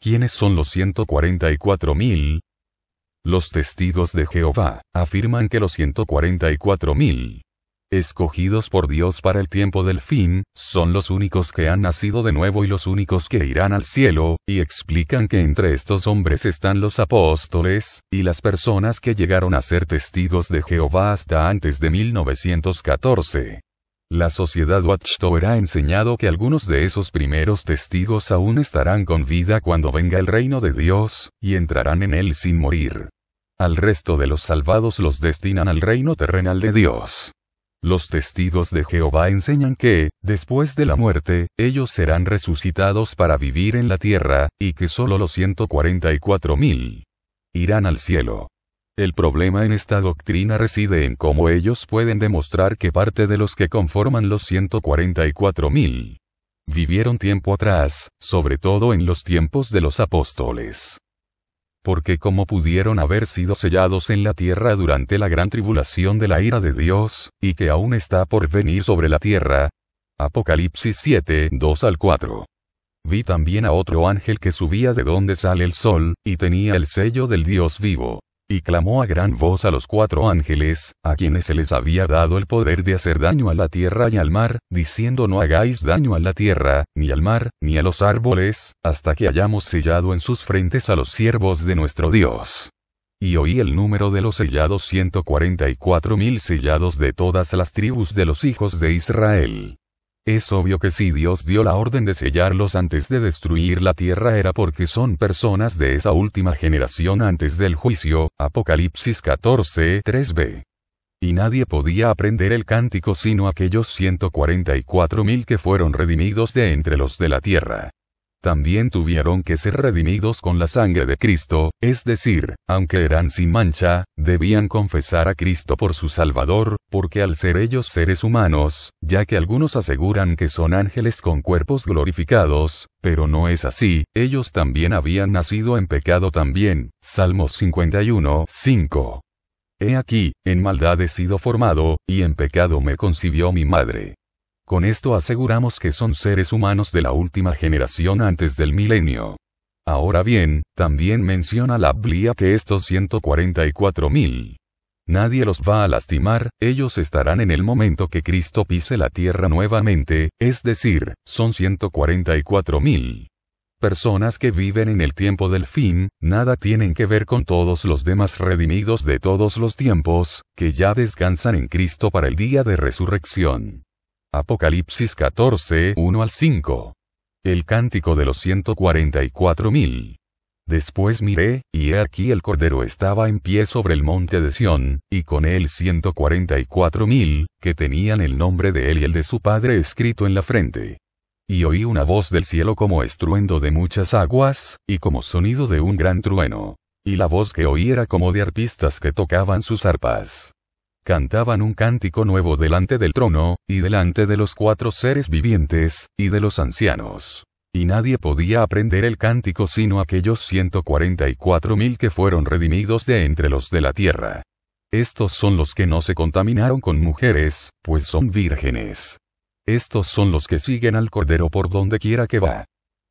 ¿Quiénes son los 144.000? Los testigos de Jehová afirman que los 144.000, escogidos por Dios para el tiempo del fin, son los únicos que han nacido de nuevo y los únicos que irán al cielo, y explican que entre estos hombres están los apóstoles, y las personas que llegaron a ser testigos de Jehová hasta antes de 1914. La sociedad Watchtower ha enseñado que algunos de esos primeros testigos aún estarán con vida cuando venga el reino de Dios, y entrarán en él sin morir. Al resto de los salvados los destinan al reino terrenal de Dios. Los testigos de Jehová enseñan que, después de la muerte, ellos serán resucitados para vivir en la tierra, y que solo los 144.000 irán al cielo. El problema en esta doctrina reside en cómo ellos pueden demostrar que parte de los que conforman los 144.000 vivieron tiempo atrás, sobre todo en los tiempos de los apóstoles. Porque cómo pudieron haber sido sellados en la tierra durante la gran tribulación de la ira de Dios, y que aún está por venir sobre la tierra. Apocalipsis 7, 2-4. Vi también a otro ángel que subía de donde sale el sol, y tenía el sello del Dios vivo. Y clamó a gran voz a los 4 ángeles, a quienes se les había dado el poder de hacer daño a la tierra y al mar, diciendo: no hagáis daño a la tierra, ni al mar, ni a los árboles, hasta que hayamos sellado en sus frentes a los siervos de nuestro Dios. Y oí el número de los sellados: 144.000 sellados de todas las tribus de los hijos de Israel. Es obvio que si Dios dio la orden de sellarlos antes de destruir la tierra era porque son personas de esa última generación antes del juicio. Apocalipsis 14, 3b. Y nadie podía aprender el cántico sino aquellos 144.000 que fueron redimidos de entre los de la tierra. También tuvieron que ser redimidos con la sangre de Cristo, es decir, aunque eran sin mancha, debían confesar a Cristo por su Salvador, porque al ser ellos seres humanos, ya que algunos aseguran que son ángeles con cuerpos glorificados, pero no es así, ellos también habían nacido en pecado también. Salmos 51, 5. He aquí, en maldad he sido formado, y en pecado me concibió mi madre. Con esto aseguramos que son seres humanos de la última generación antes del milenio. Ahora bien, también menciona la Biblia que estos 144.000 nadie los va a lastimar, ellos estarán en el momento que Cristo pise la tierra nuevamente, es decir, son 144.000 personas que viven en el tiempo del fin, nada tienen que ver con todos los demás redimidos de todos los tiempos, que ya descansan en Cristo para el día de resurrección. Apocalipsis 14, 1-5. El cántico de los 144.000. Después miré, y he aquí el Cordero estaba en pie sobre el monte de Sión, y con él 144.000, que tenían el nombre de él y el de su Padre escrito en la frente. Y oí una voz del cielo como estruendo de muchas aguas, y como sonido de un gran trueno. Y la voz que oí era como de arpistas que tocaban sus arpas. Cantaban un cántico nuevo delante del trono, y delante de los 4 seres vivientes, y de los ancianos. Y nadie podía aprender el cántico sino aquellos 144.000 que fueron redimidos de entre los de la tierra. Estos son los que no se contaminaron con mujeres, pues son vírgenes. Estos son los que siguen al Cordero por donde quiera que va.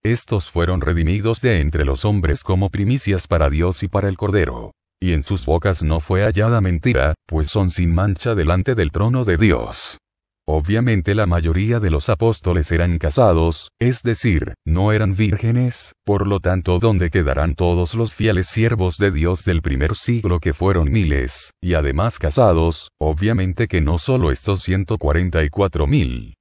Estos fueron redimidos de entre los hombres como primicias para Dios y para el Cordero. Y en sus bocas no fue hallada mentira, pues son sin mancha delante del trono de Dios. Obviamente la mayoría de los apóstoles eran casados, es decir, no eran vírgenes, por lo tanto ¿dónde quedarán todos los fieles siervos de Dios del primer siglo que fueron miles, y además casados? Obviamente que no solo estos 144.000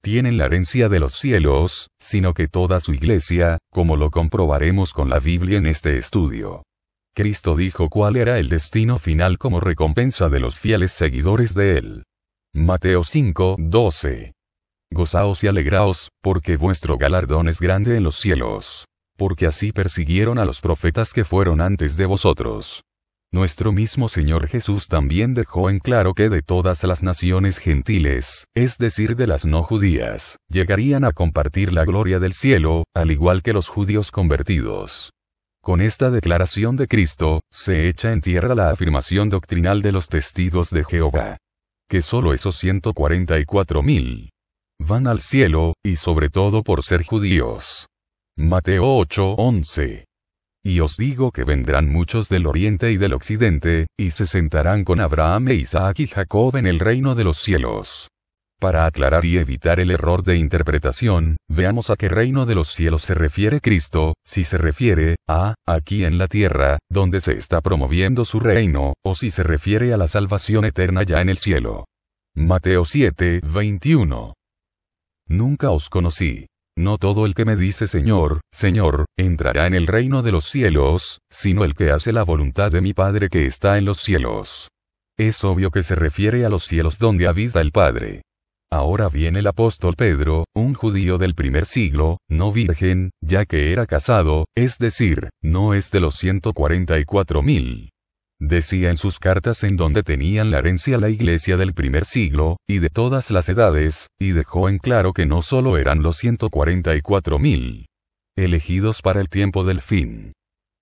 tienen la herencia de los cielos, sino que toda su iglesia, como lo comprobaremos con la Biblia en este estudio. Cristo dijo cuál era el destino final como recompensa de los fieles seguidores de él. Mateo 5, 12. Gozaos y alegraos, porque vuestro galardón es grande en los cielos. Porque así persiguieron a los profetas que fueron antes de vosotros. Nuestro mismo Señor Jesús también dejó en claro que de todas las naciones gentiles, es decir de las no judías, llegarían a compartir la gloria del cielo, al igual que los judíos convertidos. Con esta declaración de Cristo, se echa en tierra la afirmación doctrinal de los testigos de Jehová. Que solo esos 144.000 van al cielo, y sobre todo por ser judíos. Mateo 8:11. Y os digo que vendrán muchos del oriente y del occidente, y se sentarán con Abraham e Isaac y Jacob en el reino de los cielos. Para aclarar y evitar el error de interpretación, veamos a qué reino de los cielos se refiere Cristo, si se refiere a aquí en la tierra, donde se está promoviendo su reino, o si se refiere a la salvación eterna ya en el cielo. Mateo 7:21. Nunca os conocí. No todo el que me dice Señor, Señor, entrará en el reino de los cielos, sino el que hace la voluntad de mi Padre que está en los cielos. Es obvio que se refiere a los cielos donde habita el Padre. Ahora viene el apóstol Pedro, un judío del primer siglo, no virgen, ya que era casado, es decir, no es de los 144.000. Decía en sus cartas en donde tenían la herencia la iglesia del primer siglo, y de todas las edades, y dejó en claro que no solo eran los 144.000 elegidos para el tiempo del fin.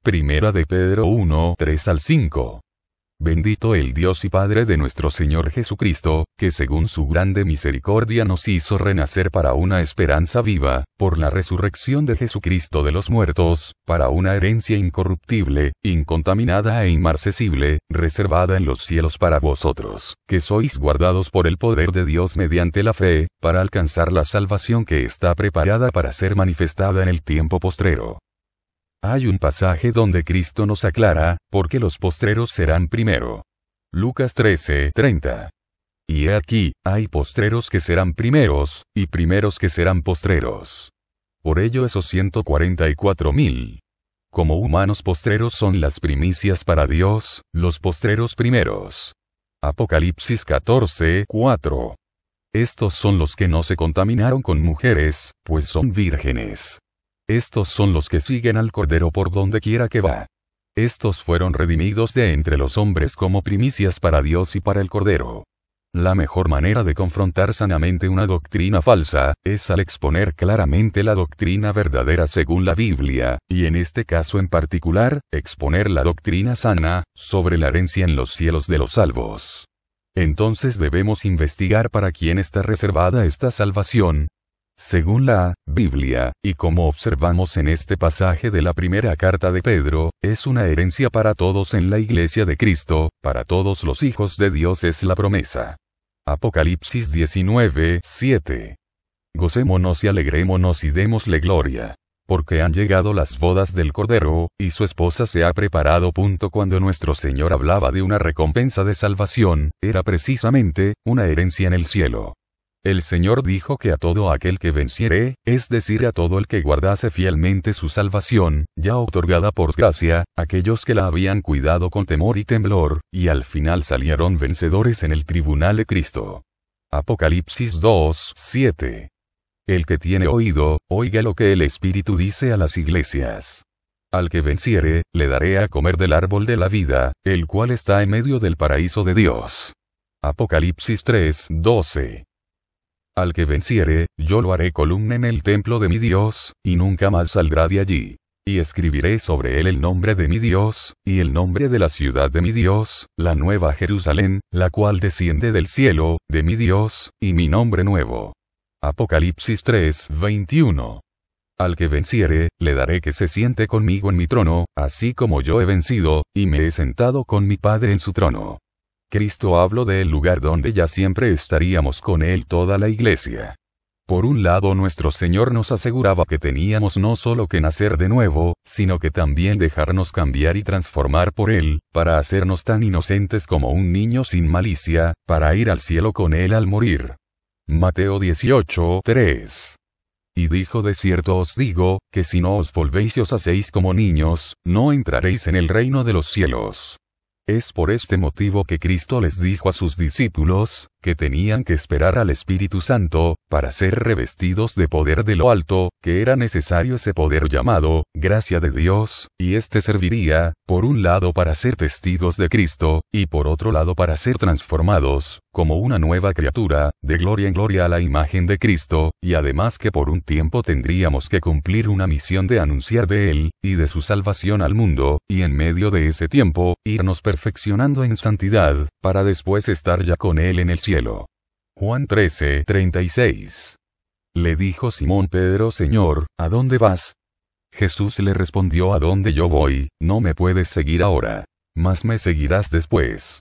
Primera de Pedro 1:3-5. Bendito el Dios y Padre de nuestro Señor Jesucristo, que según su grande misericordia nos hizo renacer para una esperanza viva, por la resurrección de Jesucristo de los muertos, para una herencia incorruptible, incontaminada e inmarcesible, reservada en los cielos para vosotros, que sois guardados por el poder de Dios mediante la fe, para alcanzar la salvación que está preparada para ser manifestada en el tiempo postrero. Hay un pasaje donde Cristo nos aclara, porque los postreros serán primero. Lucas 13:30. Y he aquí, hay postreros que serán primeros, y primeros que serán postreros. Por ello esos 144.000. Como humanos postreros son las primicias para Dios, los postreros primeros. Apocalipsis 14:4. Estos son los que no se contaminaron con mujeres, pues son vírgenes. Estos son los que siguen al Cordero por donde quiera que va. Estos fueron redimidos de entre los hombres como primicias para Dios y para el Cordero. La mejor manera de confrontar sanamente una doctrina falsa, es al exponer claramente la doctrina verdadera según la Biblia, y en este caso en particular, exponer la doctrina sana, sobre la herencia en los cielos de los salvos. Entonces debemos investigar para quién está reservada esta salvación, según la Biblia, y como observamos en este pasaje de la primera carta de Pedro, es una herencia para todos en la iglesia de Cristo, para todos los hijos de Dios es la promesa. Apocalipsis 19:7. Gocémonos y alegrémonos y démosle gloria. Porque han llegado las bodas del Cordero, y su esposa se ha preparado. Cuando nuestro Señor hablaba de una recompensa de salvación, era precisamente, una herencia en el cielo. El Señor dijo que a todo aquel que venciere, es decir a todo el que guardase fielmente su salvación, ya otorgada por gracia, aquellos que la habían cuidado con temor y temblor, y al final salieron vencedores en el tribunal de Cristo. Apocalipsis 2:7. El que tiene oído, oiga lo que el Espíritu dice a las iglesias. Al que venciere, le daré a comer del árbol de la vida, el cual está en medio del paraíso de Dios. Apocalipsis 3:12. Al que venciere, yo lo haré columna en el templo de mi Dios, y nunca más saldrá de allí. Y escribiré sobre él el nombre de mi Dios, y el nombre de la ciudad de mi Dios, la nueva Jerusalén, la cual desciende del cielo, de mi Dios, y mi nombre nuevo. Apocalipsis 3:21. Al que venciere, le daré que se siente conmigo en mi trono, así como yo he vencido, y me he sentado con mi Padre en su trono. Cristo habló del lugar donde ya siempre estaríamos con Él toda la iglesia. Por un lado nuestro Señor nos aseguraba que teníamos no solo que nacer de nuevo, sino que también dejarnos cambiar y transformar por Él, para hacernos tan inocentes como un niño sin malicia, para ir al cielo con Él al morir. Mateo 18:3. Y dijo: de cierto os digo, que si no os volvéis y os hacéis como niños, no entraréis en el reino de los cielos. Es por este motivo que Cristo les dijo a sus discípulos, que tenían que esperar al Espíritu Santo, para ser revestidos de poder de lo alto, que era necesario ese poder llamado, gracia de Dios, y este serviría, por un lado para ser testigos de Cristo, y por otro lado para ser transformados, como una nueva criatura, de gloria en gloria a la imagen de Cristo, y además que por un tiempo tendríamos que cumplir una misión de anunciar de Él, y de su salvación al mundo, y en medio de ese tiempo, irnos perfeccionando en santidad, para después estar ya con Él en el cielo. Juan 13:36. Le dijo Simón Pedro: Señor, ¿a dónde vas? Jesús le respondió: a donde yo voy, no me puedes seguir ahora, mas me seguirás después.